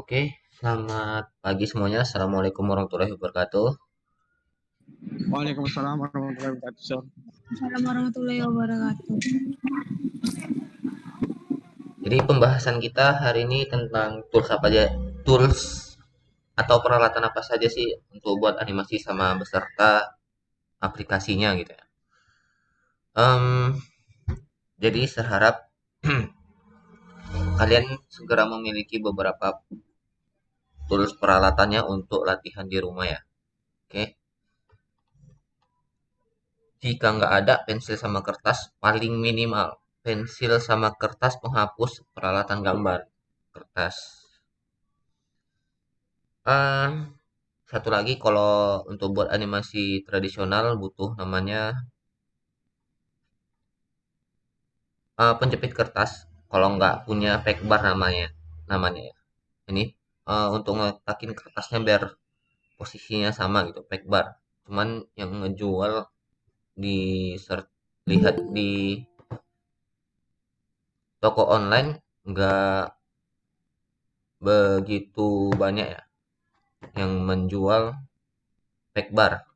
Oke, selamat pagi semuanya. Assalamualaikum warahmatullahi wabarakatuh. Waalaikumsalam warahmatullahi wabarakatuh. Sir. Assalamualaikum warahmatullahi wabarakatuh. Jadi pembahasan kita hari ini tentang tools apa aja, tools atau peralatan apa saja sih untuk buat animasi sama beserta aplikasinya gitu ya. Em, jadi saya harap kalian segera memiliki beberapa tools peralatannya untuk latihan di rumah ya. Oke, jika nggak ada pensil sama kertas, paling minimal pensil sama kertas penghapus peralatan gambar kertas. Ah, satu lagi kalau untuk buat animasi tradisional butuh namanya penjepit kertas. Kalau nggak punya packbar namanya ya. Ini untuk ngeletakin kertasnya biar posisinya sama gitu, packbar. Cuman yang ngejual di lihat di toko online nggak begitu banyak ya yang menjual packbar.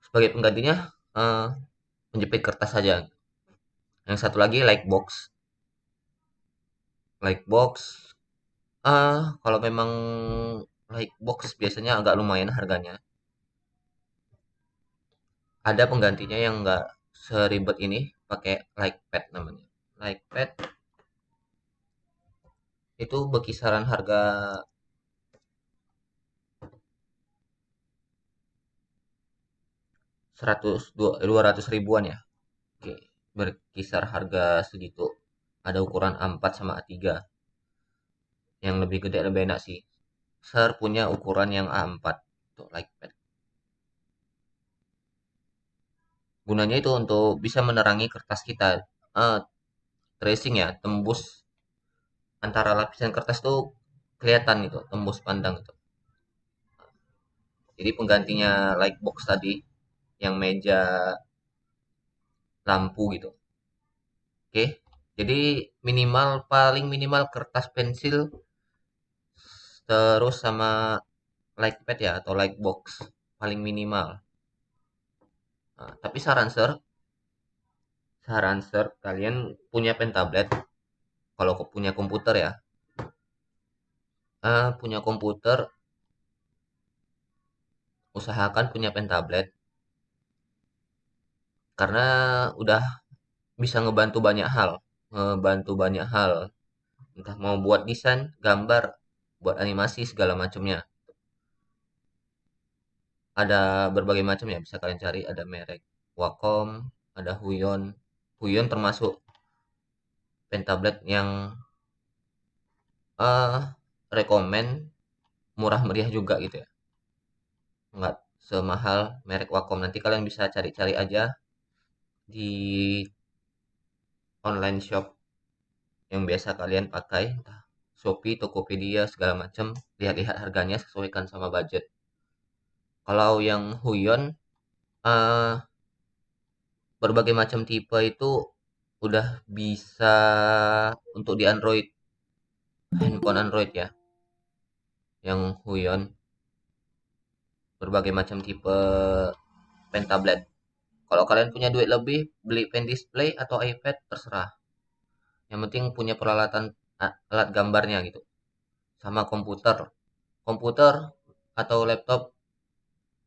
Sebagai penggantinya eh, penjepit kertas saja. Yang satu lagi Lightbox. Lightbox kalau memang Lightbox biasanya agak lumayan harganya. Ada penggantinya yang nggak seribet ini, pakai Lightpad namanya. Lightpad itu berkisaran harga 200 ribuan ya. Oke, berkisar harga segitu. Ada ukuran A4 sama A3. Yang lebih gede lebih enak sih. Ser punya ukuran yang A4 untuk Lightpad. Gunanya itu untuk bisa menerangi kertas kita. Eh, Tracing ya, tembus antara lapisan kertas tuh kelihatan gitu, tembus pandang itu. Jadi penggantinya Lightbox tadi yang meja lampu gitu. Oke. Jadi paling minimal kertas pensil terus sama Lightpad ya atau Lightbox paling minimal. Nah, tapi saran ser kalian punya pen tablet kalau punya komputer ya. Punya komputer usahakan punya pen tablet karena udah bisa ngebantu banyak hal, entah mau buat desain, gambar, buat animasi segala macamnya. Ada berbagai macam ya, bisa kalian cari, ada merek Wacom, ada Huion. Huion termasuk pen tablet yang eh rekomen, murah meriah juga gitu ya. Nggak semahal merek Wacom. Nanti kalian bisa cari-cari aja di online shop yang biasa kalian pakai, entah Shopee, Tokopedia, segala macam. Lihat-lihat harganya, sesuaikan sama budget. Kalau yang Huion, eh, berbagai macam tipe itu udah bisa untuk di Android, handphone Android ya, yang Huion, berbagai macam tipe pen tablet. Kalau kalian punya duit lebih, beli pen display atau iPad, terserah. Yang penting punya peralatan alat gambarnya gitu. Sama komputer. Komputer atau laptop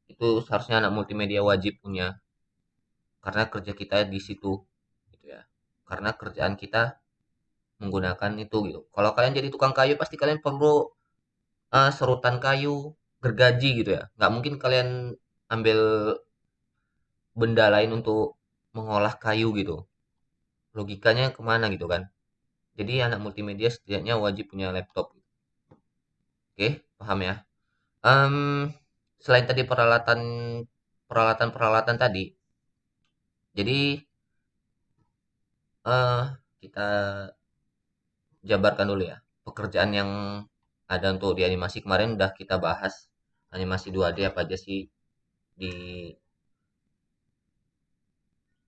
itu seharusnya anak multimedia wajib punya. Karena kerja kita di situ gitu ya. Karena kerjaan kita menggunakan itu gitu. Kalau kalian jadi tukang kayu pasti kalian perlu serutan kayu, gergaji gitu ya. Nggak mungkin kalian ambil benda lain untuk mengolah kayu gitu. Logikanya kemana gitu kan? Jadi anak multimedia setidaknya wajib punya laptop. Oke, paham ya? Em, Selain tadi peralatan-peralatan tadi, jadi eh kita jabarkan dulu ya. Pekerjaan yang ada untuk di animasi kemarin udah kita bahas. Animasi 2D apa aja sih di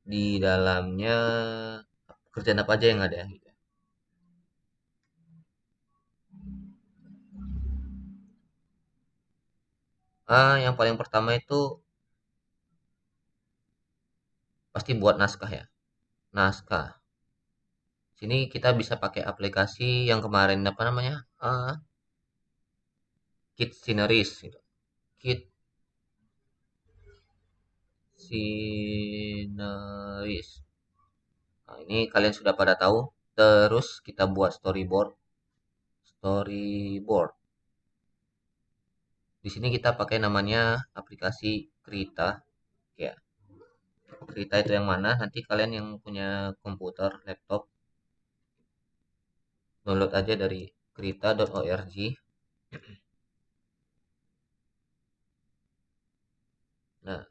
di dalamnya, pekerjaan apa aja yang ada gitu. Yang paling pertama itu pasti buat naskah ya. Naskah. Sini kita bisa pakai aplikasi yang kemarin apa namanya? Kit Sceneries gitu. Kit Sceneries. Nah, ini kalian sudah pada tahu. Terus kita buat storyboard. Storyboard. Di sini kita pakai namanya aplikasi Krita. Ya, Krita itu yang mana? Nanti kalian yang punya komputer, laptop, download aja dari krita.org. Nah,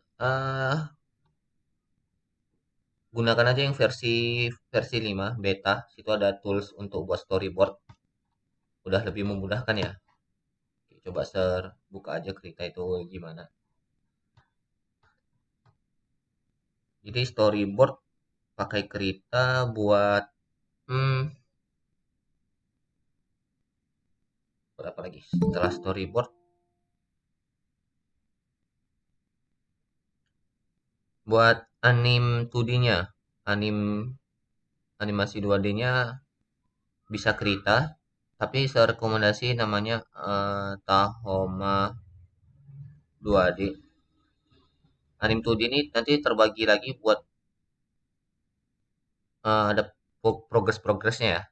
gunakan aja yang versi 5 beta. Situ ada tools untuk buat storyboard. Udah lebih memudahkan ya. Oke, coba buka aja Krita itu gimana. Jadi storyboard pakai Krita buat hmm, berapa lagi? Setelah storyboard buat anim 2D-nya, anim animasi 2D-nya bisa Krita, tapi saya rekomendasi namanya Tahoma 2D. Anim 2D ini nanti terbagi lagi buat ada progres-progresnya ya.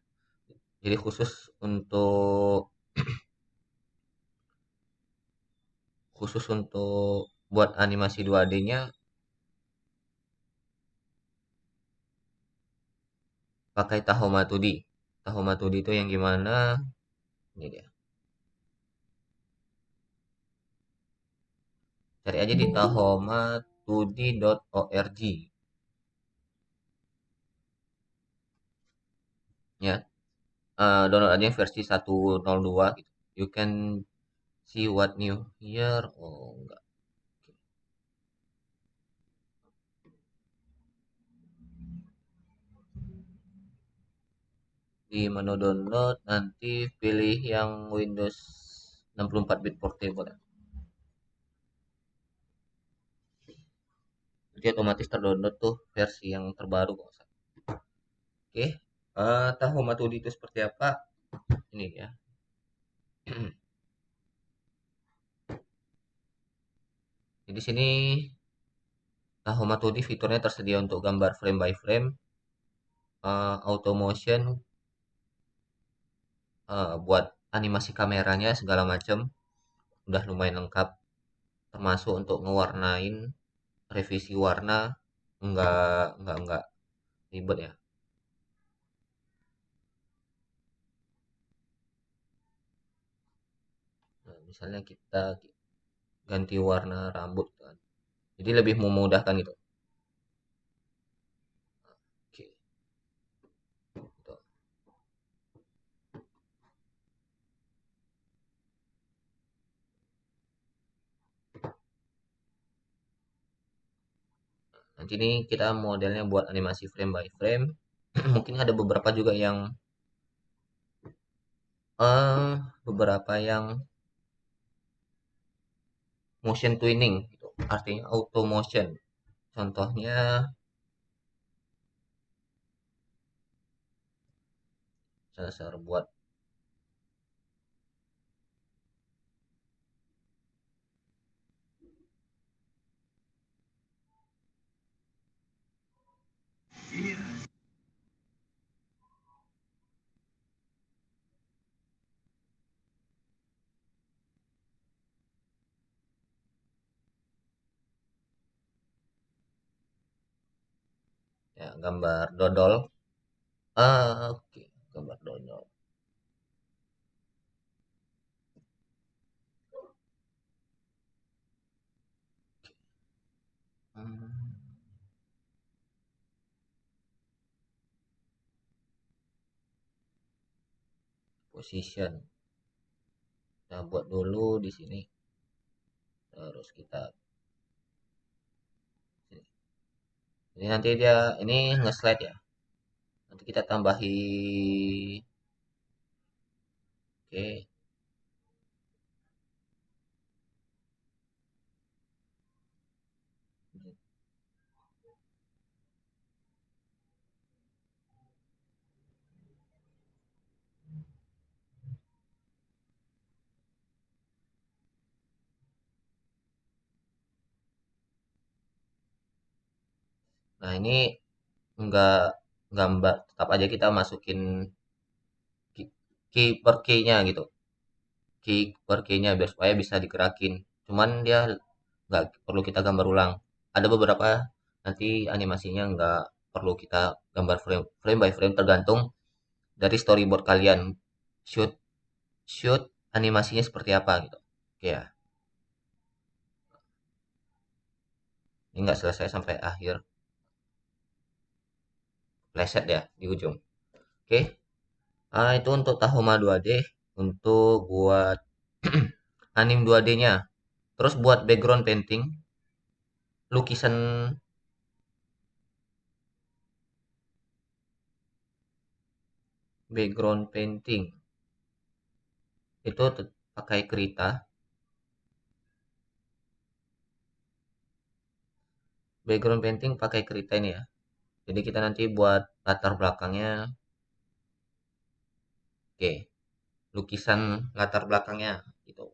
Jadi khusus untuk buat animasi 2D-nya pakai Tahoma 2D. Tahoma 2D itu yang gimana? Ini dia. Cari aja di tahoma2d.org ya. Download aja yang versi 102 gitu. You can see what new here. Oh, enggak. Di menu download nanti pilih yang Windows 64 bit portable ya. Jadi otomatis terdownload tuh versi yang terbaru kok. Oke. Tahoma 2D itu seperti apa? Ini ya. Jadi sini Tahoma 2D fiturnya tersedia untuk gambar frame by frame, auto motion, buat animasi kameranya segala macam udah lumayan lengkap, termasuk untuk ngewarnain revisi warna enggak ribet ya. Nah, misalnya kita ganti warna rambut kan, jadi lebih memudahkan gitu. Oke, gitu. Nanti ini kita modelnya buat animasi frame by frame. Mungkin ada eh beberapa yang motion twinning gitu. Artinya auto motion. Contohnya saya buat ya gambar dodol. Oke, gambar dodol. Hmm, position. Kita buat dulu di sini. Terus kita sini. Jadi nanti dia ini nge-slide ya. Nanti kita tambahi. Oke. Nah, ini enggak gambar, tetap aja kita masukin key, key per key-nya gitu. Key per key-nya biar supaya bisa digerakin. Cuman dia nggak perlu kita gambar ulang. Ada beberapa nanti animasinya nggak perlu kita gambar frame by frame tergantung dari storyboard kalian. Shoot shoot animasinya seperti apa gitu. Oke ya, ini nggak selesai sampai akhir preset ya di ujung. Oke, itu untuk Tahoma 2D, untuk buat anim 2D-nya. Terus buat background painting, lukisan background painting itu pakai Krita. Background painting pakai Krita ini ya. Jadi kita nanti buat latar belakangnya, oke, lukisan latar belakangnya gitu.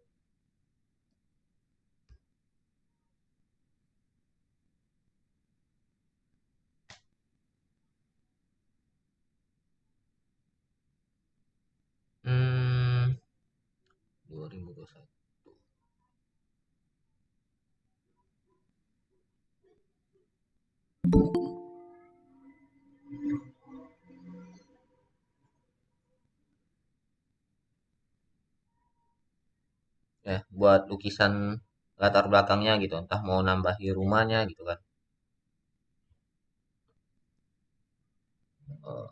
Hmm, 2021. Ya, buat lukisan latar belakangnya gitu, entah mau nambahi rumahnya gitu kan. Eh,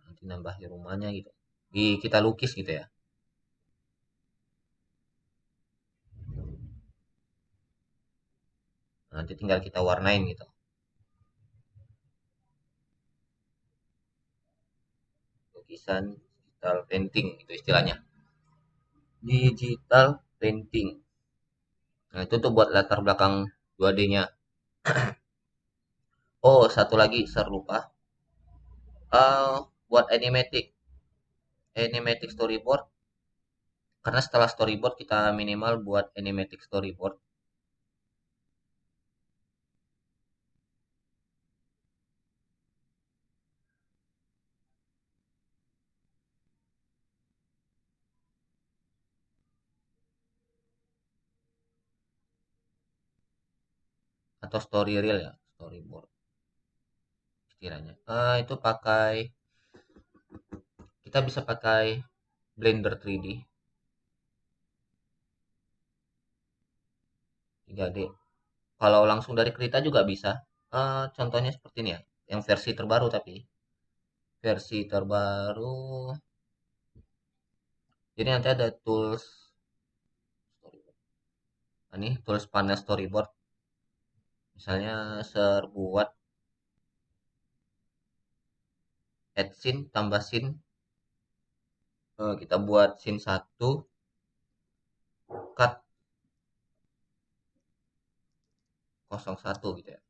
Nanti nambahi rumahnya gitu. Kita lukis gitu ya. Nanti tinggal kita warnain gitu. Lukisan digital painting itu istilahnya. Digital painting. Nah, itu tuh buat latar belakang 2D-nya. Oh, satu lagi saya lupa. Buat animatic storyboard. Karena setelah storyboard kita minimal buat animatic storyboard atau story reel ya, storyboard istilahnya. Itu pakai kita bisa pakai Blender 3D 3D. Kalau langsung dari Krita juga bisa. Contohnya seperti ini ya, yang versi terbaru tapi versi terbaru. Jadi nanti ada tools storyboard. Ini tools panel storyboard. Misalnya buat add scene, tambah scene. Kita buat scene 1, cut 01 gitu ya.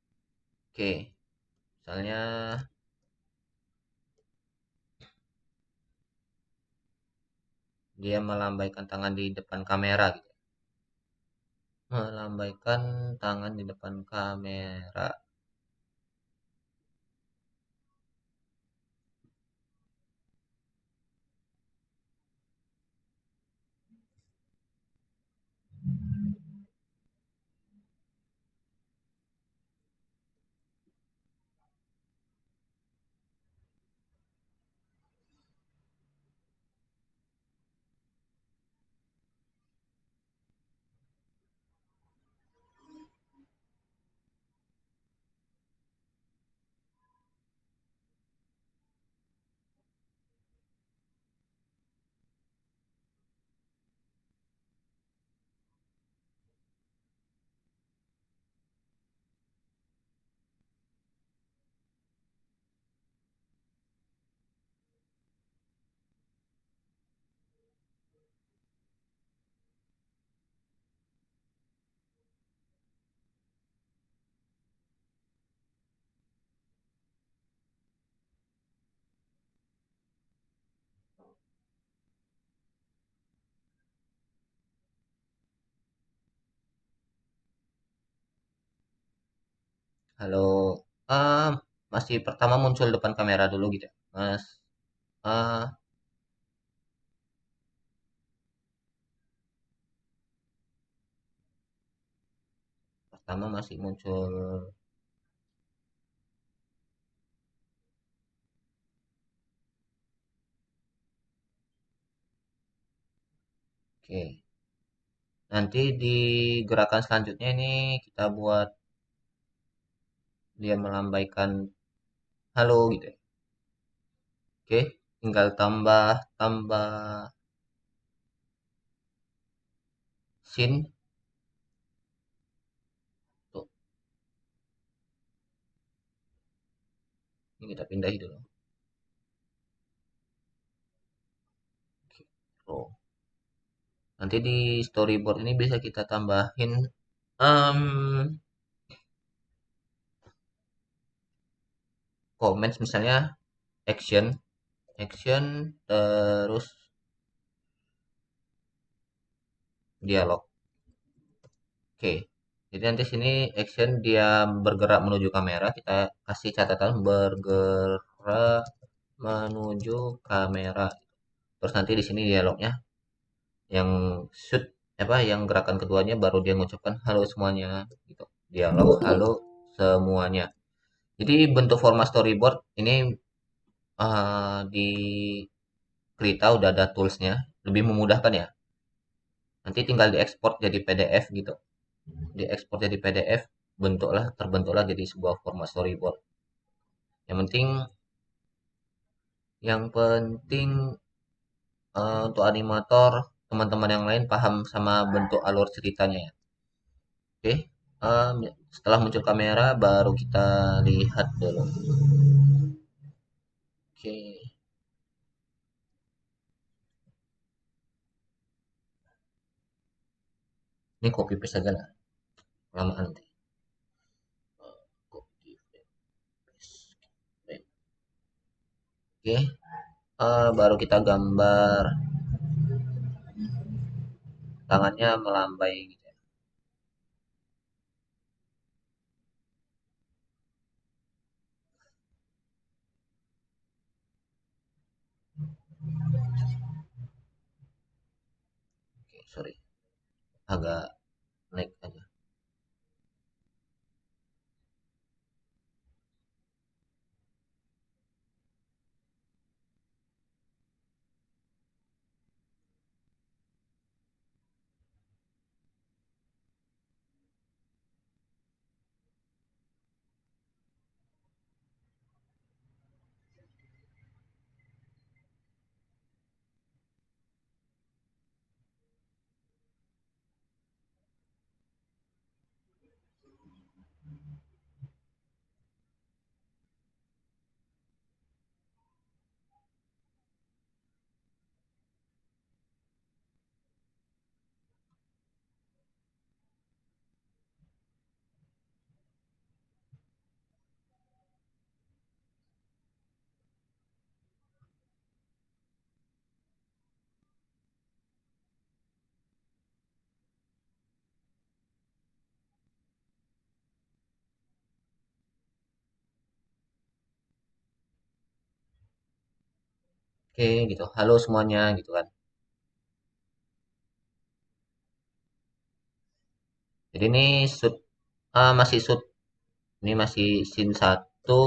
Oke, misalnya dia melambaikan tangan di depan kamera gitu. Melambaikan tangan di depan kamera. Halo. Ah, masih pertama muncul depan kamera dulu gitu ya, Mas. Ah, pertama masih muncul. Oke. Nanti di gerakan selanjutnya ini kita buat dia melambaikan halo gitu ya. Oke, tinggal tambah tambah sin tuh. Ini kita pindahin dulu. Oke. Oh. Nanti di storyboard ini bisa kita tambahin um, comments misalnya action, action terus dialog. Oke. Jadi nanti sini action dia bergerak menuju kamera, kita kasih catatan bergerak menuju kamera. Terus nanti di sini dialognya yang shoot apa yang gerakan keduanya baru dia mengucapkan halo semuanya gitu. Dialog halo semuanya. Jadi bentuk format storyboard ini di Krita udah ada toolsnya, lebih memudahkan ya. Nanti tinggal diekspor jadi PDF gitu. Diekspor jadi PDF, terbentuklah jadi sebuah format storyboard. Yang penting, yang penting untuk animator teman-teman yang lain paham sama bentuk alur ceritanya ya. Oke, setelah muncul kamera baru kita lihat dulu. Oke, ini copy paste aja lah, kelamaan nanti. Copy paste. Oke, baru kita gambar tangannya melambai gitu ya. Oke, sorry, agak naik aja. Oke, gitu. Halo semuanya gitu kan. Jadi ini masih shoot. Ini masih scene satu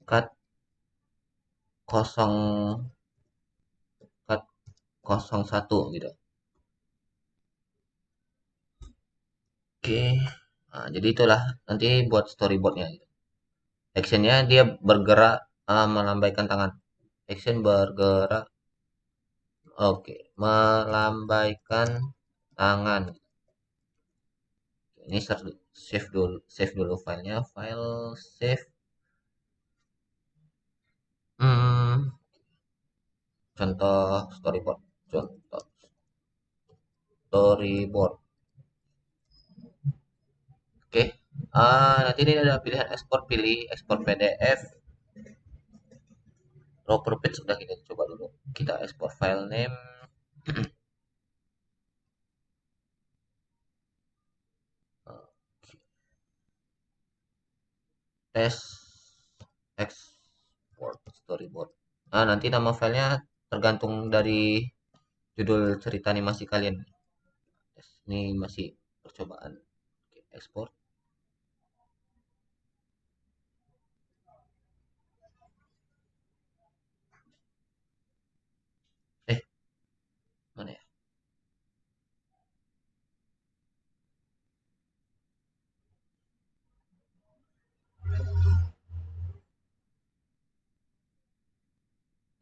cut kosong cut 01 gitu. Oke. Nah, jadi itulah nanti buat storyboardnya gitu. Actionnya dia bergerak melambaikan tangan. Action bergerak. Oke, melambaikan tangan. Ini save dulu filenya. File save. Hmm, contoh storyboard. Contoh storyboard. Oke. Nanti ini ada pilihan ekspor, pilih ekspor PDF. Raw per page sudah kita coba dulu. Kita ekspor file name. tes export storyboard. Nah, nanti nama filenya tergantung dari judul cerita animasi kalian. Ini masih percobaan. Oke, ekspor. Eh, mana ya?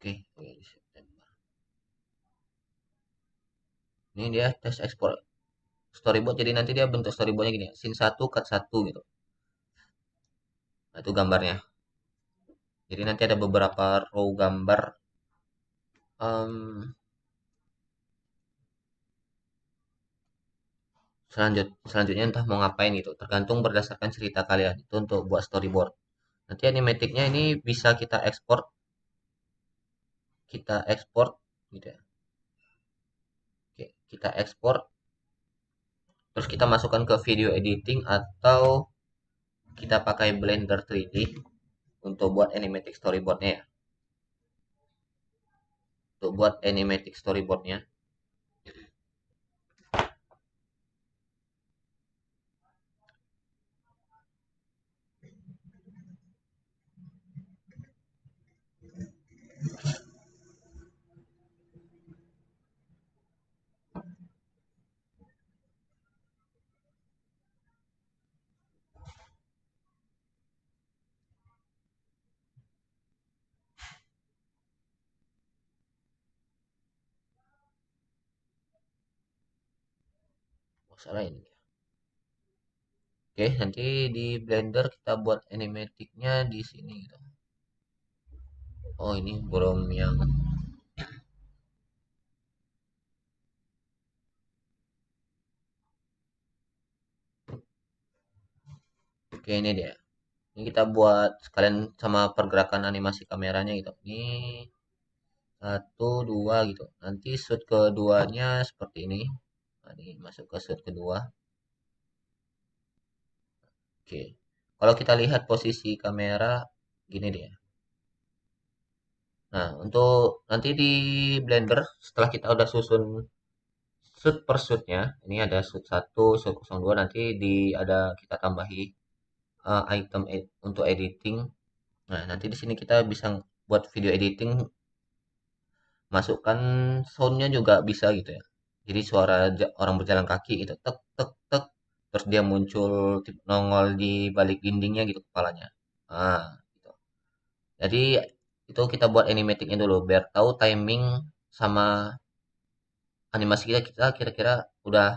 Oke, di September. Ini dia tes ekspor storyboard. Jadi nanti dia bentuk storyboardnya gini ya. Scene 1 cut 1 gitu. Nah, itu gambarnya. Jadi nanti ada beberapa row gambar. Em, selanjutnya entah mau ngapain gitu. Tergantung berdasarkan cerita kalian. Itu untuk buat storyboard. Nanti animaticnya ini bisa kita ekspor gitu ya. Oke, kita ekspor terus kita masukkan ke video editing atau kita pakai Blender 3D untuk buat animatic storyboardnya ya. Untuk buat animatic storyboardnya. Oh, salah ini. Oke, nanti di Blender kita buat animaticnya di sini gitu. Oh, ini belum yang. Oke, ini dia. Ini kita buat sekalian sama pergerakan animasi kameranya gitu. Ini satu, dua gitu. Nanti shoot keduanya seperti ini. Nah, ini masuk ke shoot kedua. Oke. Kalau kita lihat posisi kamera gini dia. Nah, untuk nanti di Blender setelah kita udah susun shoot per shootnya, ini ada shoot 1, shoot 02 nanti ada kita tambahi item untuk editing. Nah, nanti di sini kita bisa buat video editing, masukkan soundnya juga bisa gitu ya. Jadi suara orang berjalan kaki gitu, tek tek tek, terus dia muncul nongol di balik dindingnya gitu kepalanya. Ah, gitu. Jadi itu kita buat animaticnya dulu biar tahu timing sama animasi kita kira-kira udah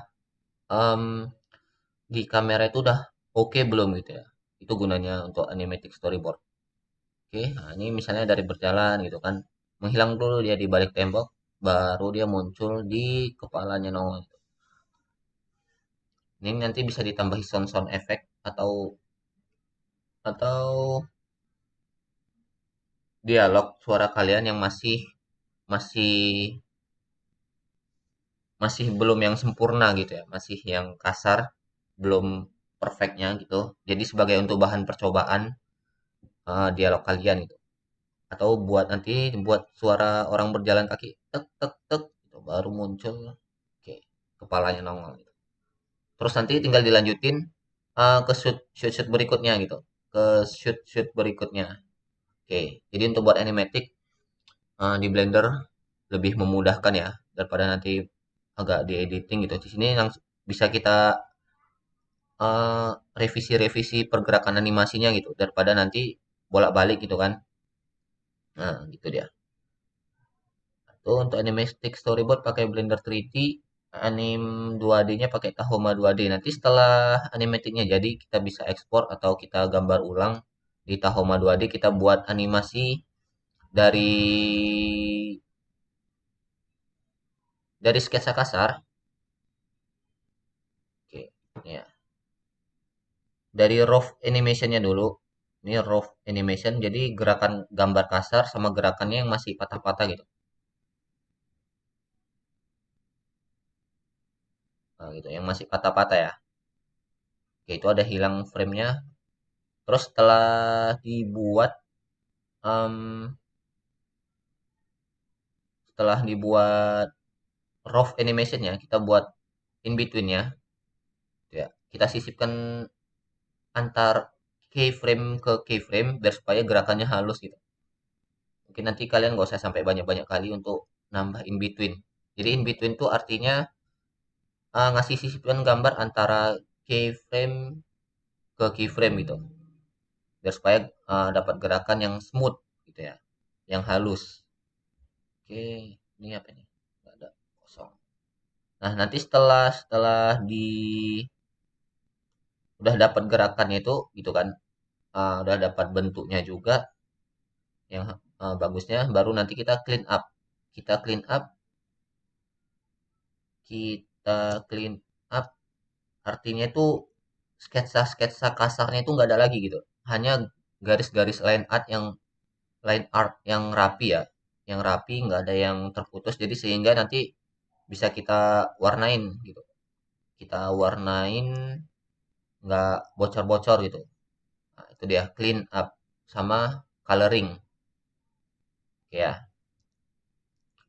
em, di kamera itu udah oke belum gitu ya. Itu gunanya untuk animatic storyboard. Oke, nah ini misalnya dari berjalan gitu kan, menghilang dulu dia di balik tembok, baru dia muncul di kepalanya nongol. Ini nanti bisa ditambahi sound-sound efek atau dialog suara kalian yang masih masih masih belum yang sempurna gitu ya, masih yang kasar, belum perfectnya gitu. Jadi sebagai untuk bahan percobaan dialog kalian gitu. Atau buat nanti buat suara orang berjalan kaki tek tek tek gitu, baru muncul oke kepalanya nongol gitu. Terus nanti tinggal dilanjutin ke shoot shoot shoot berikutnya gitu, ke shoot shoot berikutnya. Oke, jadi untuk buat animatic di Blender lebih memudahkan ya daripada nanti agak di editing gitu. Di sini langsung bisa kita revisi-revisi pergerakan animasinya gitu daripada nanti bolak-balik gitu kan. Nah, gitu dia. Tuh untuk animatic storyboard pakai Blender 3D, anim 2D-nya pakai Tahoma 2D. Nanti setelah animaticnya jadi kita bisa ekspor atau kita gambar ulang di Tahoma 2D, kita buat animasi dari sketsa kasar. Oke, ya. Dari raw animation-nya dulu. Ini raw animation, jadi gerakan gambar kasar sama gerakannya yang masih patah-patah gitu. Nah, gitu, yang masih patah-patah ya. Oke, itu ada hilang frame-nya. Terus em, setelah dibuat rough animationnya, kita buat in betweennya, ya. Kita sisipkan antar keyframe ke keyframe biar supaya gerakannya halus gitu. Mungkin nanti kalian nggak usah sampai banyak-banyak kali untuk nambah in between. Jadi in between tuh artinya ngasih sisipan gambar antara keyframe ke keyframe gitu. Biar supaya dapat gerakan yang smooth gitu ya, yang halus. Oke, ini apa nih? Nggak ada, kosong. Nah, nanti setelah setelah udah dapat gerakannya itu gitu kan, udah dapat bentuknya juga yang bagusnya, baru nanti Kita clean up, kita clean up artinya itu sketsa-sketsa kasarnya itu nggak ada lagi gitu. Hanya garis-garis line art yang rapi ya, yang rapi nggak ada yang terputus. Jadi sehingga nanti bisa kita warnain gitu. Kita warnain nggak bocor-bocor gitu. Nah, itu dia clean up sama coloring ya.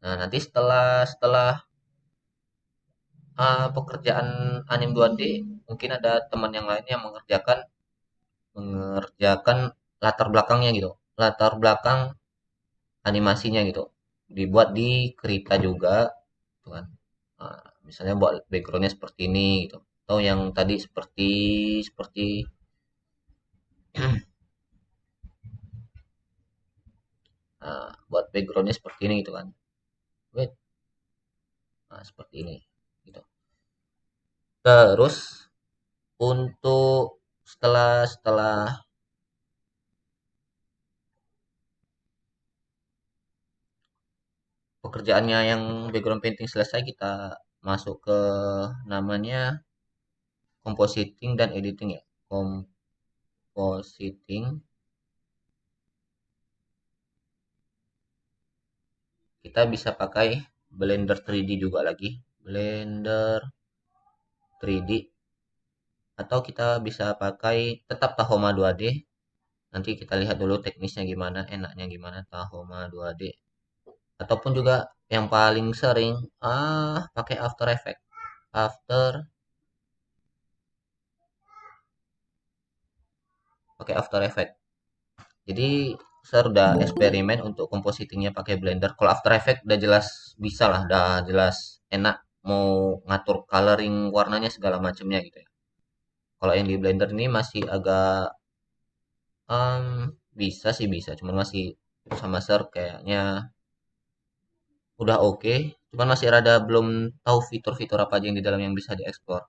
Nah, nanti setelah setelah pekerjaan anim 2D, mungkin ada teman yang lain yang mengerjakan latar belakangnya gitu. Latar belakang animasinya gitu. Dibuat di Krita juga gitu kan. Misalnya buat backgroundnya seperti ini gitu. Atau yang tadi seperti seperti buat backgroundnya seperti ini gitu kan. Wait, seperti ini gitu. Terus untuk setelah setelah pekerjaannya yang background painting selesai, kita masuk ke namanya compositing dan editing ya. Compositing, kita bisa pakai Blender 3D juga lagi. Blender 3D, atau kita bisa pakai tetap Tahoma 2D. Nanti kita lihat dulu teknisnya gimana, enaknya gimana Tahoma 2D. Ataupun juga yang paling sering pakai After Effects. After pakai After Effects. Jadi saya udah eksperimen untuk compositingnya pakai Blender. Kalau After Effects udah jelas bisa lah, udah jelas enak mau ngatur coloring warnanya segala macamnya gitu ya. Kalau yang di Blender ini masih agak bisa sih bisa, cuman masih sama Ser kayaknya udah oke, cuman masih rada belum tahu fitur-fitur apa aja yang di dalam yang bisa dieksplor.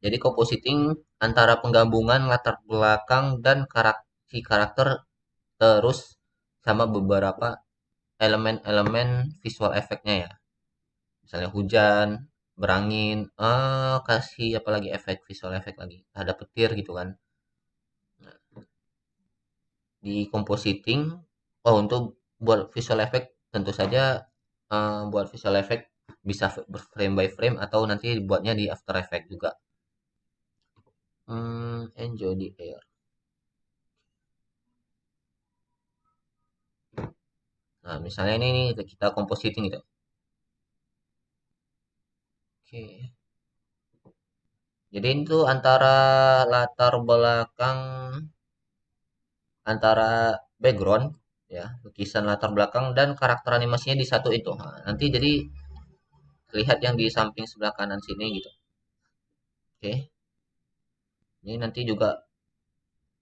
Jadi compositing antara penggabungan latar belakang dan karakter, terus sama beberapa elemen-elemen visual efeknya ya. Misalnya hujan, berangin, kasih apalagi efek visual efek lagi. Ada petir gitu kan. Di compositing, oh untuk buat visual effect tentu saja buat visual effect bisa frame by frame atau nanti dibuatnya di After Effects juga. Enjoy the air. Nah, misalnya ini nih kita compositing gitu. Oke. Jadi itu antara latar belakang, antara background ya, lukisan latar belakang dan karakter animasinya di satu itu. Nah, nanti jadi lihat yang di samping sebelah kanan sini gitu. Oke. Ini nanti juga,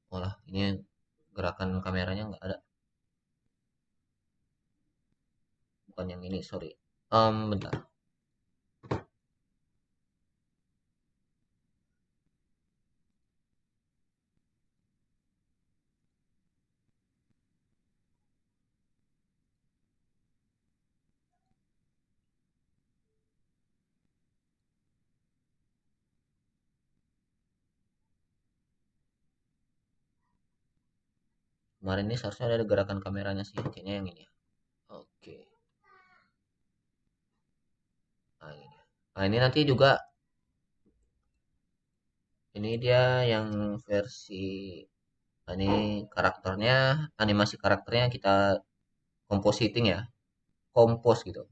olah ini gerakan kameranya nggak ada. Bukan yang ini, sorry. Bentar. Kemarin ini seharusnya ada gerakan kameranya sih. Kayaknya yang ini ya. Oke. Nah, ini. Nah, ini nanti juga Ini dia yang versi ini karakternya, animasi karakternya kita compositing ya, kompos gitu,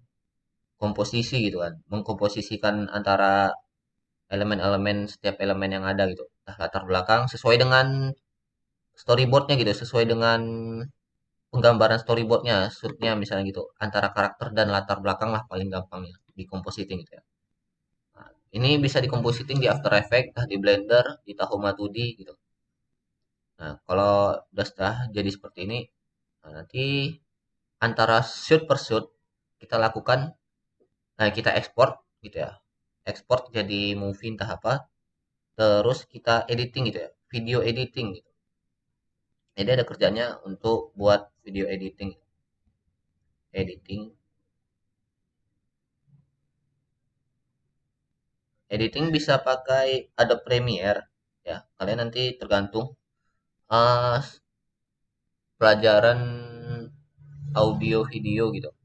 komposisi gitu kan, mengkomposisikan antara elemen-elemen setiap elemen yang ada gitu. Nah, latar belakang sesuai dengan storyboardnya gitu, sesuai dengan penggambaran storyboardnya, shootnya misalnya gitu, antara karakter dan latar belakang lah paling gampangnya di compositing gitu ya. Nah, ini bisa di compositing di After Effects, di Blender, di Tahoma 2D gitu. Nah, kalau sudah jadi seperti ini, nah, nanti antara shoot per shoot kita lakukan, nah kita ekspor gitu ya, ekspor jadi movie entah apa, terus kita editing gitu ya, video editing gitu. Jadi ada kerjanya untuk buat video editing, editing, editing bisa pakai Adobe Premiere ya. Kalian nanti tergantung uh, pelajaran audio video gitu.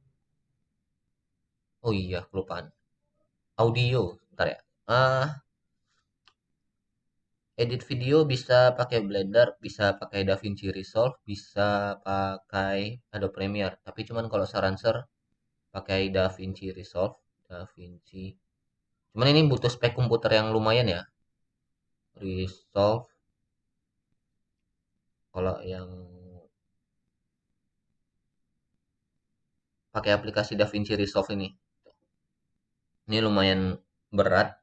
Oh iya, kelupaan. Audio, bentar ya. Ah, edit video bisa pakai Blender, bisa pakai DaVinci Resolve, bisa pakai Adobe Premiere. Tapi cuman kalau saran ser pakai DaVinci Resolve, DaVinci. Cuman ini butuh spek komputer yang lumayan ya. Resolve kalau yang pakai aplikasi DaVinci Resolve ini lumayan berat.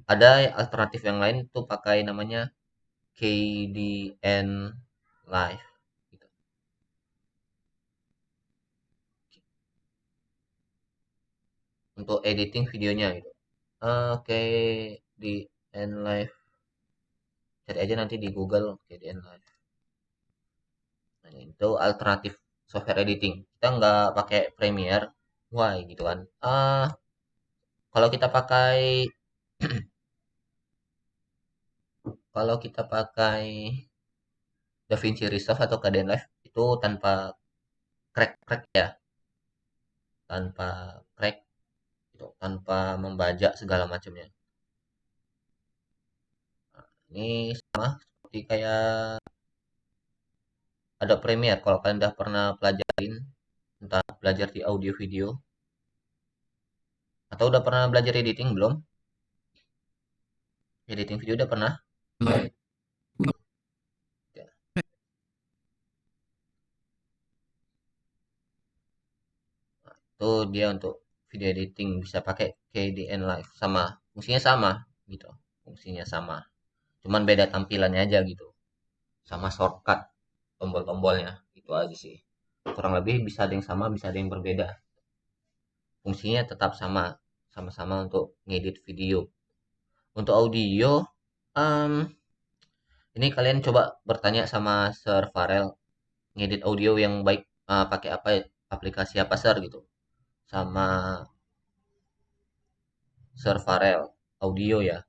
Ada alternatif yang lain tuh pakai namanya KDN Live gitu. Untuk editing videonya gitu. Oke, KDN Live. Cari aja nanti di Google KDN Live. Nah, itu alternatif software editing. Kita nggak pakai Premiere. Why gitu kan. Kalau kita pakai kalau kita pakai DaVinci Resolve atau KDN Live itu tanpa crack ya, tanpa crack gitu, tanpa membajak segala macamnya. Ini sama seperti kayak ada Premiere. Kalau kalian udah pernah pelajarin, entah belajar di audio video atau udah pernah belajar editing belum? Editing video udah pernah? Ya. Itu dia untuk video editing bisa pakai KDN Live sama, fungsinya sama gitu. Fungsinya sama. Cuman beda tampilannya aja gitu. Sama shortcut tombol-tombolnya. Itu aja sih. Kurang lebih bisa ada yang sama, bisa ada yang berbeda. Fungsinya tetap sama, sama-sama untuk ngedit video. Untuk audio, em, ini kalian coba bertanya sama Sir Farel, ngedit audio yang baik pakai apa ya, aplikasi apa Sir gitu. Sama Sir Farel, audio ya.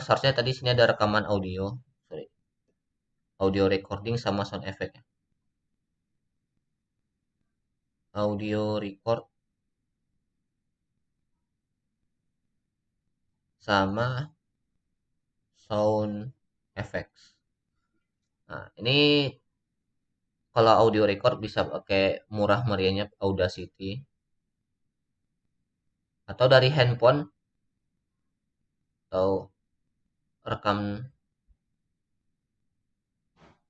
Seharusnya tadi sini ada rekaman audio, sorry, audio recording sama sound effect ya. Audio record sama sound effects. Nah, ini kalau audio record bisa pakai murah meriahnya Audacity atau dari handphone atau rekam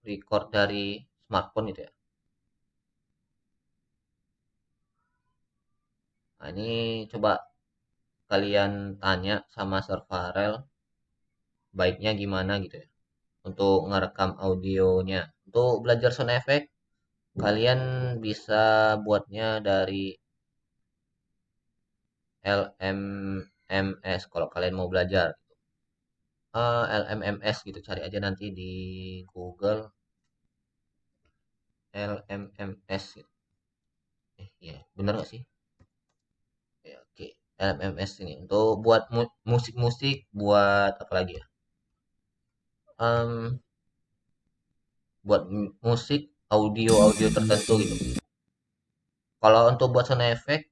record dari smartphone itu ya. Nah, ini coba kalian tanya sama Servarel baiknya gimana gitu ya untuk ngerekam audionya. Untuk belajar sound effect kalian bisa buatnya dari LMMS kalau kalian mau belajar. LMMS gitu cari aja nanti di Google LMMS gitu. Iya, bener nggak sih? Ya, oke. LMMS ini untuk buat musik-musik, buat apa lagi ya? Em, buat musik, audio-audio tertentu gitu. Kalau untuk buat sound effect,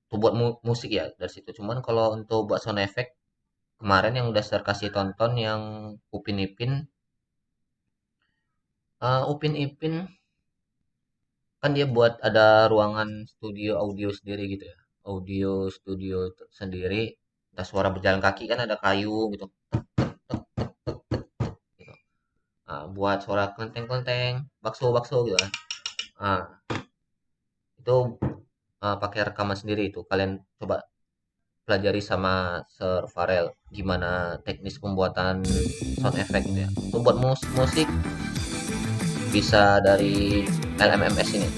tuh buat musik ya dari situ. Cuman kalau untuk buat sound effect kemarin yang udah saya kasih tonton yang Upin Ipin. Upin Ipin kan dia buat ada ruangan studio audio sendiri gitu ya. Audio studio sendiri. Entah suara berjalan kaki kan ada kayu gitu. Gitu. Buat suara kelenteng-kelenteng, bakso-bakso gitu kan. Ah, itu pakai rekaman sendiri itu. Kalian coba pelajari sama Sir Farel gimana teknis pembuatan sound effect gitu ya. Untuk buat musik bisa dari LMMS ini.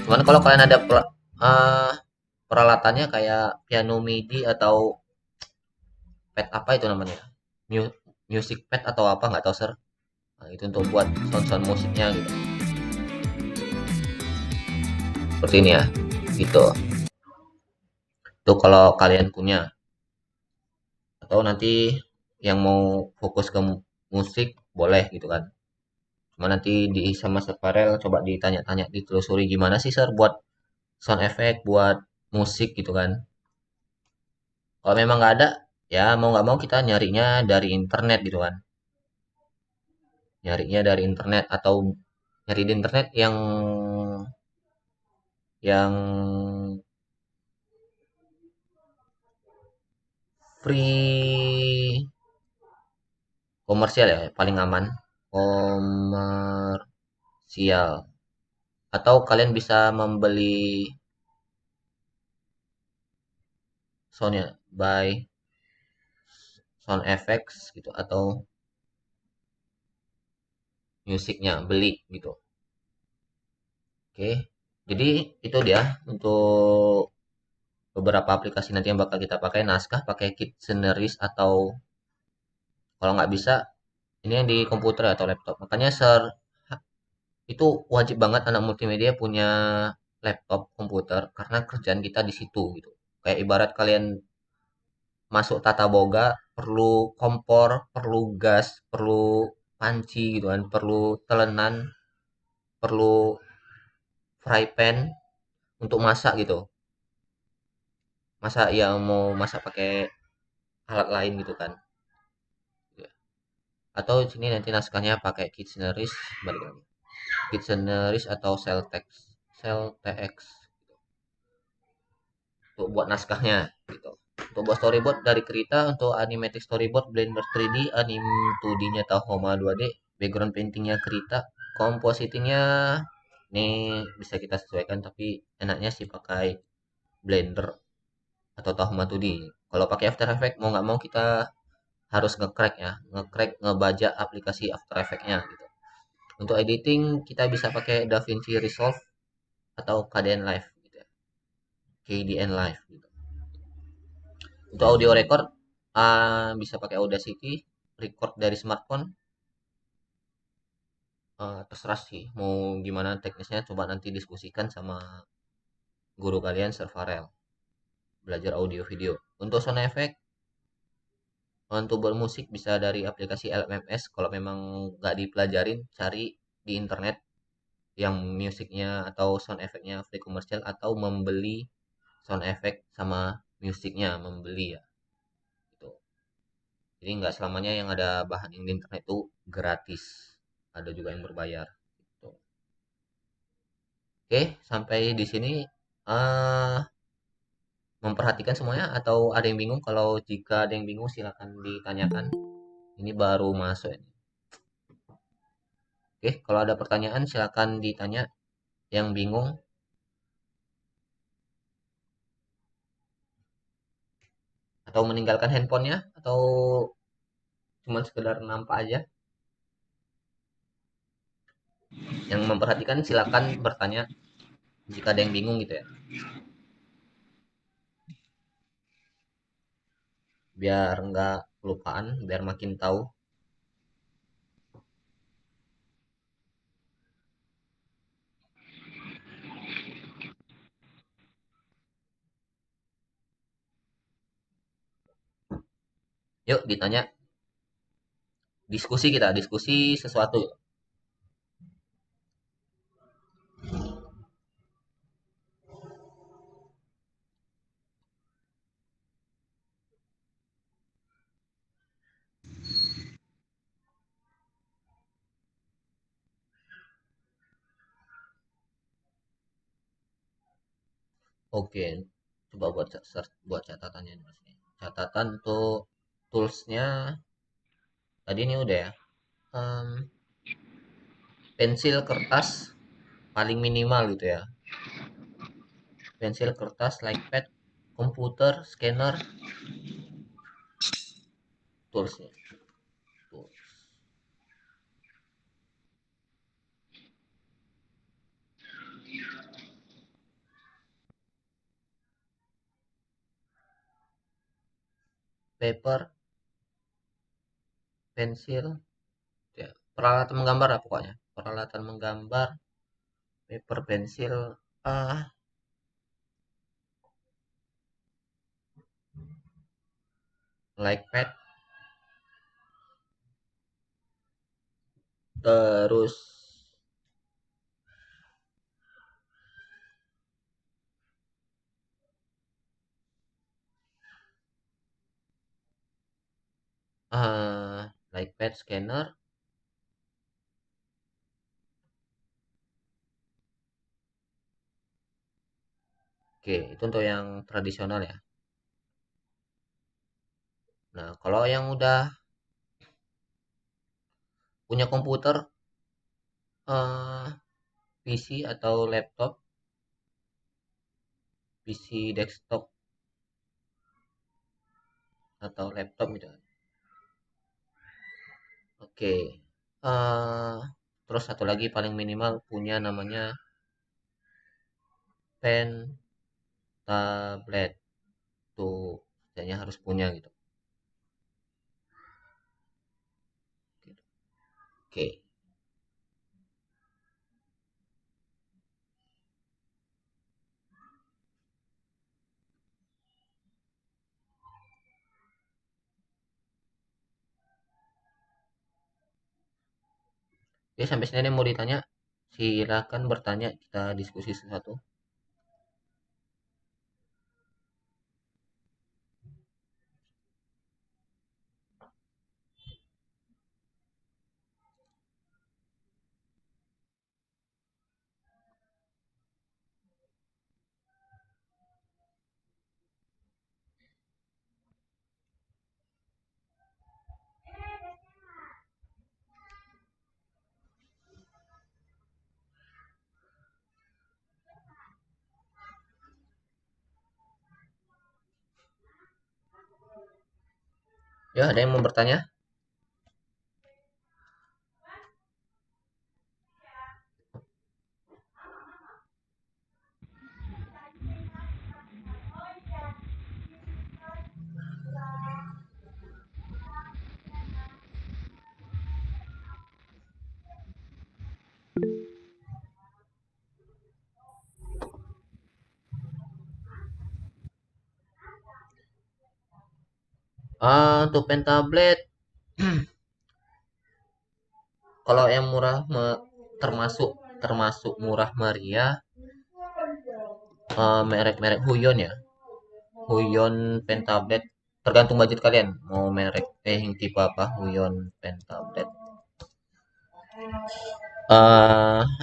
Cuman kalau kalian ada eh, peralatannya kayak piano MIDI atau pad apa itu namanya? Mu- Music pad atau apa nggak tahu sir. Nah, itu untuk buat sound-sound musiknya gitu. Seperti ini ya. Gitu. Itu kalau kalian punya atau nanti yang mau fokus ke musik boleh gitu kan. Cuma nanti di sama Separel coba ditanya-tanya ditelusuri gimana sih sir buat sound effect buat musik gitu kan. Kalau memang nggak ada ya mau nggak mau kita nyarinya dari internet gitu kan. Nyarinya dari internet atau nyari di internet yang free komersial ya paling aman komersial atau kalian bisa membeli soundnya by sound effects gitu atau musiknya beli gitu. Oke, jadi itu dia untuk beberapa aplikasi nanti yang bakal kita pakai. Naskah pakai Kit Sceneries atau kalau nggak bisa ini yang di komputer atau laptop. Makanya itu wajib banget anak multimedia punya laptop komputer karena kerjaan kita di situ gitu. Kayak ibarat kalian masuk tata boga perlu kompor, perlu gas, perlu panci gitu kan, perlu telenan, perlu fry pan untuk masak gitu. Masa ya mau masak pakai alat lain gitu kan. Ya. Atau sini nanti naskahnya pakai Kitcheneries balik lagi. Kitcheneries atau Celtex. Celtex untuk buat naskahnya gitu. Untuk buat storyboard dari Krita, untuk animatic storyboard Blender 3D, anim 2D-nya Tahoma 2D, background paintingnya Krita, compositingnya ini bisa kita sesuaikan tapi enaknya sih pakai Blender atau Tahoma 2D. Kalau pakai After Effects mau nggak mau kita harus nge-crack ya, nge-crack ngebaca aplikasi After Effects-nya gitu. Untuk editing kita bisa pakai DaVinci Resolve atau KDN Live gitu ya. KDN Live gitu. Untuk audio record bisa pakai Audacity, record dari smartphone. Terserah sih mau gimana teknisnya coba nanti diskusikan sama guru kalian Servarel belajar audio video. Untuk sound effect untuk bermusik bisa dari aplikasi LMS kalau memang nggak dipelajarin cari di internet yang musiknya atau sound effectnya free komersial atau membeli sound effect sama musiknya membeli ya gitu. Jadi nggak selamanya yang ada bahan yang di internet itu gratis, ada juga yang berbayar. Gitu. Oke, sampai di sini eh memperhatikan semuanya atau ada yang bingung? Kalau jika ada yang bingung silakan ditanyakan. Ini baru masuk ini. Oke, kalau ada pertanyaan silakan ditanya. Yang bingung atau meninggalkan handphonenya atau cuma sekedar nampak aja. Yang memperhatikan silakan bertanya jika ada yang bingung gitu ya. Biar nggak kelupaan, biar makin tahu. Yuk ditanya, diskusi kita, diskusi sesuatu. Oke, coba buat search buat catatannya dulu sini. Catatan untuk toolsnya tadi ini udah ya. Em, Pensil kertas paling minimal gitu ya. Pensil kertas, like pad, komputer, scanner, toolsnya. Tools. Paper, pensil, ya. Peralatan menggambar lah pokoknya. Peralatan menggambar, paper, pensil, ah, like pad, terus like pad, scanner. Oke, itu untuk yang tradisional ya. Nah, kalau yang udah punya komputer, PC atau laptop, PC desktop atau laptop gitu. Oke. eh Terus satu lagi paling minimal punya namanya pen tablet. Tuh, kayaknya harus punya gitu. Oke. Oke, sampai sini ada yang mau ditanya. Silakan bertanya, kita diskusi sesuatu. Ya, ada yang mau bertanya? Untuk pen tablet, kalau yang termasuk termasuk murah meriah, merek-merek Huion ya. Huion pen tablet tergantung budget kalian mau merek yang tipe apa. Huion pen tablet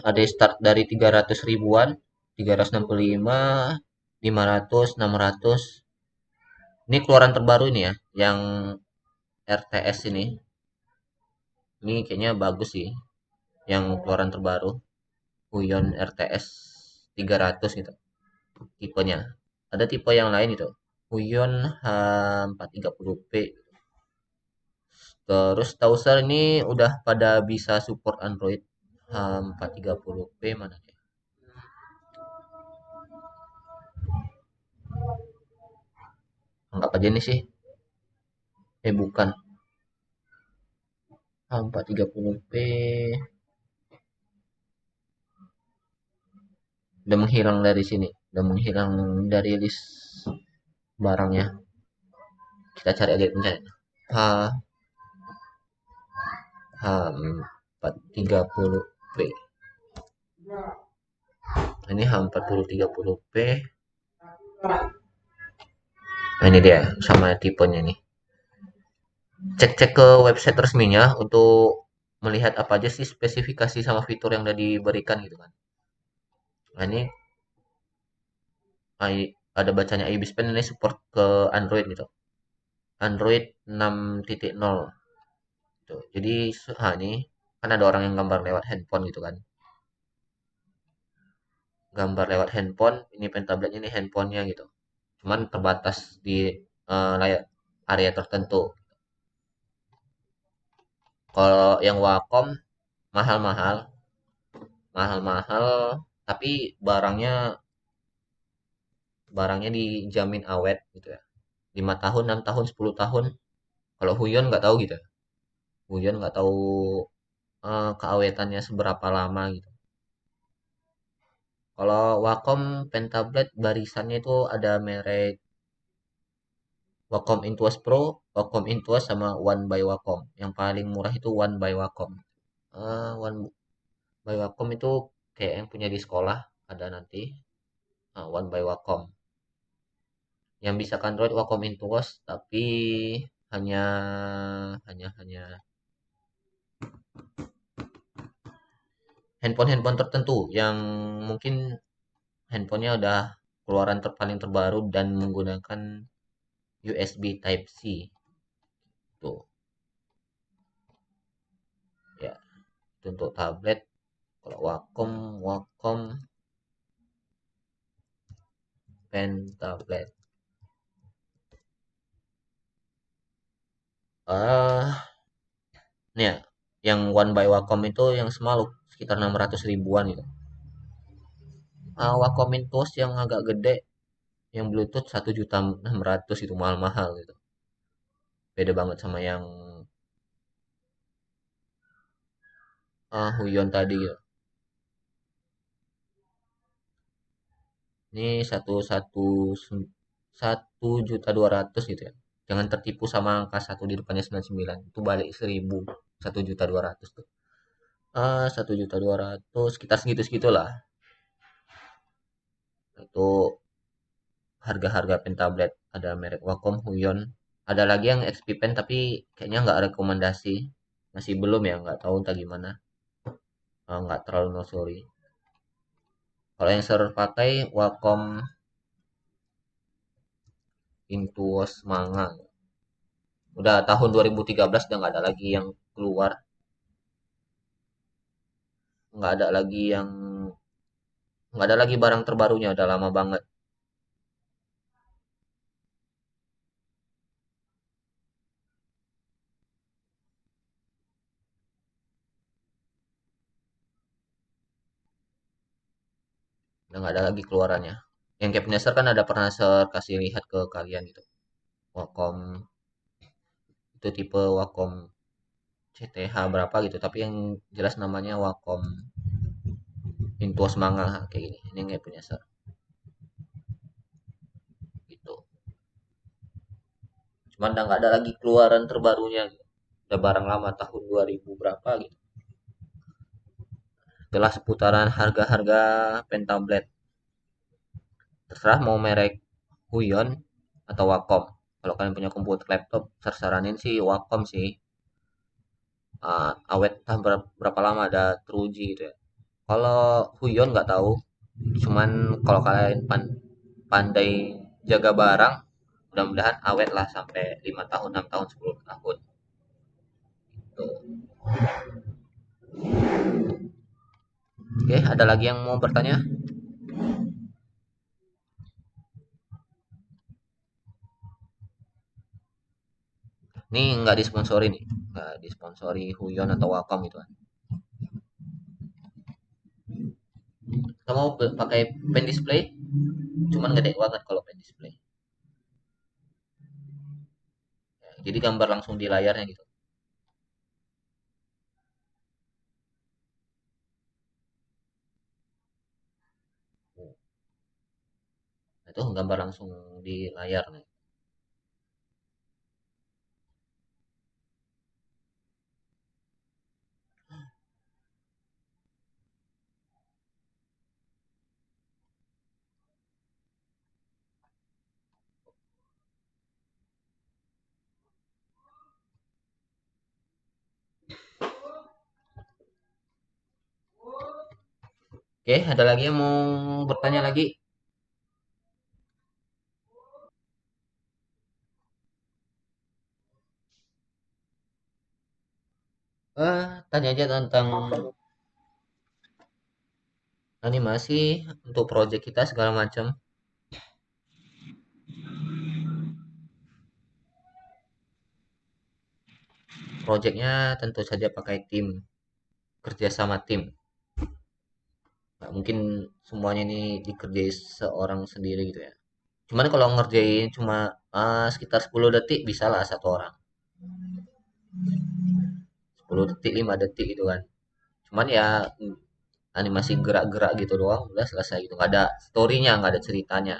ada start dari 300 ribuan, 365, 500, 600. Ini keluaran terbaru ini ya, yang RTS ini kayaknya bagus sih, yang keluaran terbaru Huion RTS 300 gitu tipenya. Ada tipe yang lain itu Huion H430P. Terus Tauser ini udah pada bisa support Android. 430p mana ya? Anggap aja ini sih. Bukan. 430p udah menghilang dari sini. Udah menghilang dari list barangnya. Kita cari aja pencet. H H430p. Ini H4030p. Nah, ini dia sama tipenya nih. Cek-cek ke website resminya untuk melihat apa aja sih spesifikasi sama fitur yang udah diberikan gitu kan. Nah, ini ada bacanya ibis pen ini support ke Android gitu. Android 6.0 gitu. Jadi ini kan ada orang yang gambar lewat handphone gitu kan. Gambar lewat handphone, ini pen tabletnya ini handphonenya gitu. Cuman terbatas di layar area tertentu. Kalau yang Wacom mahal-mahal, mahal-mahal, tapi barangnya barangnya dijamin awet gitu ya. 5 tahun, 6 tahun, 10 tahun. Kalau Huion nggak tahu gitu. Huion nggak tahu keawetannya seberapa lama gitu. Kalau Wacom pen tablet barisannya itu ada merek Wacom Intuos Pro, Wacom Intuos sama One by Wacom. Yang paling murah itu One by Wacom. One by Wacom itu kayak yang punya di sekolah ada nanti. One by Wacom. Yang bisa ke Android Wacom Intuos tapi hanya hanya handphone-handphone tertentu yang mungkin handphonenya udah keluaran paling terbaru dan menggunakan USB Type C tuh ya. Itu untuk tablet. Kalau Wacom, Wacom pen tablet. Ah, nih ya, yang One by Wacom itu yang small sekitar 600 ribuan gitu. Wacom Intuos yang agak gede, yang Bluetooth 1.600.000 itu mahal-mahal gitu. Beda banget sama yang Huion tadi gitu. Ini 1.200.000 gitu ya. Jangan tertipu sama angka satu di depannya 99. Itu balik 1.000. 1.200.000 tuh. 1.200.000 sekitar segitu segitulah. Itu harga-harga pen tablet. Ada merek Wacom, Huion. Ada lagi yang XP Pen tapi kayaknya nggak rekomendasi. Masih belum ya, nggak tahu entah gimana. Nggak terlalu no sorry. Kalau yang sering pakai Wacom Intuos Manga. Udah tahun 2013 udah nggak ada lagi yang keluar. Nggak ada lagi yang nggak ada lagi barang terbarunya. Udah lama banget. Udah nggak ada lagi keluarannya. Yang kayak Napster kan ada pernah saya kasih lihat ke kalian gitu. Wacom itu tipe Wacom CTH berapa gitu. Tapi yang jelas namanya Wacom Intuos Manga kayak gini. Ini nggak punya ser gitu. Cuman udah nggak ada lagi keluaran terbarunya gitu. Udah barang lama tahun 2000 berapa gitu. Itulah seputaran harga-harga pen tablet. Terserah mau merek Huion atau Wacom. Kalau kalian punya komputer laptop, saya saranin sih Wacom sih. Awet entah berapa lama ada teruji gitu ya. Kalau Huion nggak tahu, cuman kalau kalian pandai jaga barang, mudah-mudahan awet lah sampai 5 tahun, 6 tahun, 10 tahun. Tuh. Oke, ada lagi yang mau bertanya? Nih nggak disponsori nih, nggak disponsori Huion atau Wacom gitu kan. Kamu mau pakai pen display, cuman gede banget kalau pen display. Jadi gambar langsung di layarnya gitu. Nah, itu gambar langsung di layar nih. Oke, ada lagi yang mau bertanya lagi? Tanya aja tentang animasi untuk project kita segala macam. Projectnya tentu saja pakai tim, kerja sama tim. Nggak mungkin semuanya ini dikerjain seorang sendiri gitu ya. Cuman kalau ngerjain cuma sekitar 10 detik bisa lah satu orang. 10 detik, 5 detik gitu kan. Cuman ya animasi gerak-gerak gitu doang udah selesai gitu. Nggak ada storynya, nggak ada ceritanya.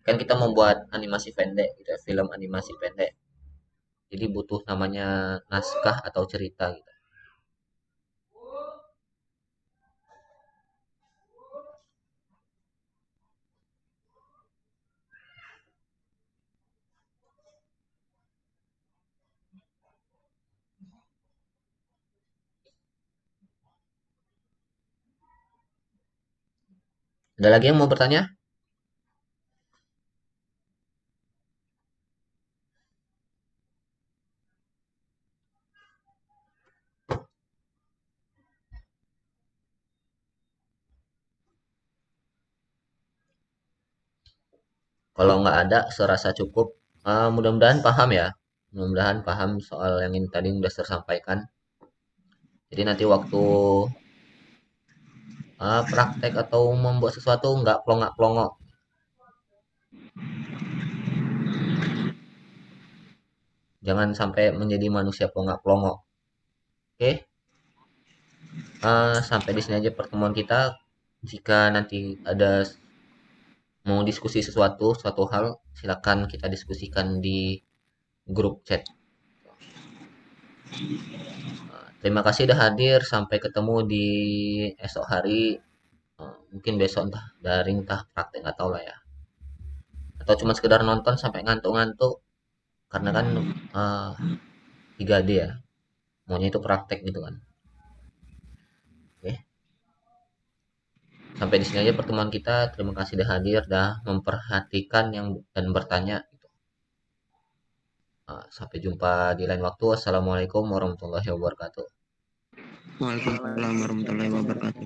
Kan kita membuat animasi pendek gitu ya, film animasi pendek. Jadi butuh namanya naskah atau cerita gitu. Ada lagi yang mau bertanya? Kalau nggak ada, serasa cukup. Mudah-mudahan paham ya. Mudah-mudahan paham soal yang ini tadi udah tersampaikan. Jadi nanti waktu praktek atau membuat sesuatu nggak plongak-plongok. Jangan sampai menjadi manusia plongak-plongok. Oke, sampai di sini aja pertemuan kita. Jika nanti ada mau diskusi sesuatu, suatu hal, silakan kita diskusikan di grup chat. Terima kasih sudah hadir. Sampai ketemu di esok hari. Mungkin besok entah daring, entah praktek, nggak tahu lah ya. Atau cuma sekedar nonton sampai ngantuk-ngantuk. Karena kan 3D ya. Maunya itu praktek gitu kan. Oke. Sampai di sini aja pertemuan kita. Terima kasih sudah hadir, dah memperhatikan yang dan bertanya. Gitu. Sampai jumpa di lain waktu. Assalamualaikum warahmatullahi wabarakatuh. Waalaikumsalam warahmatullahi wabarakatuh.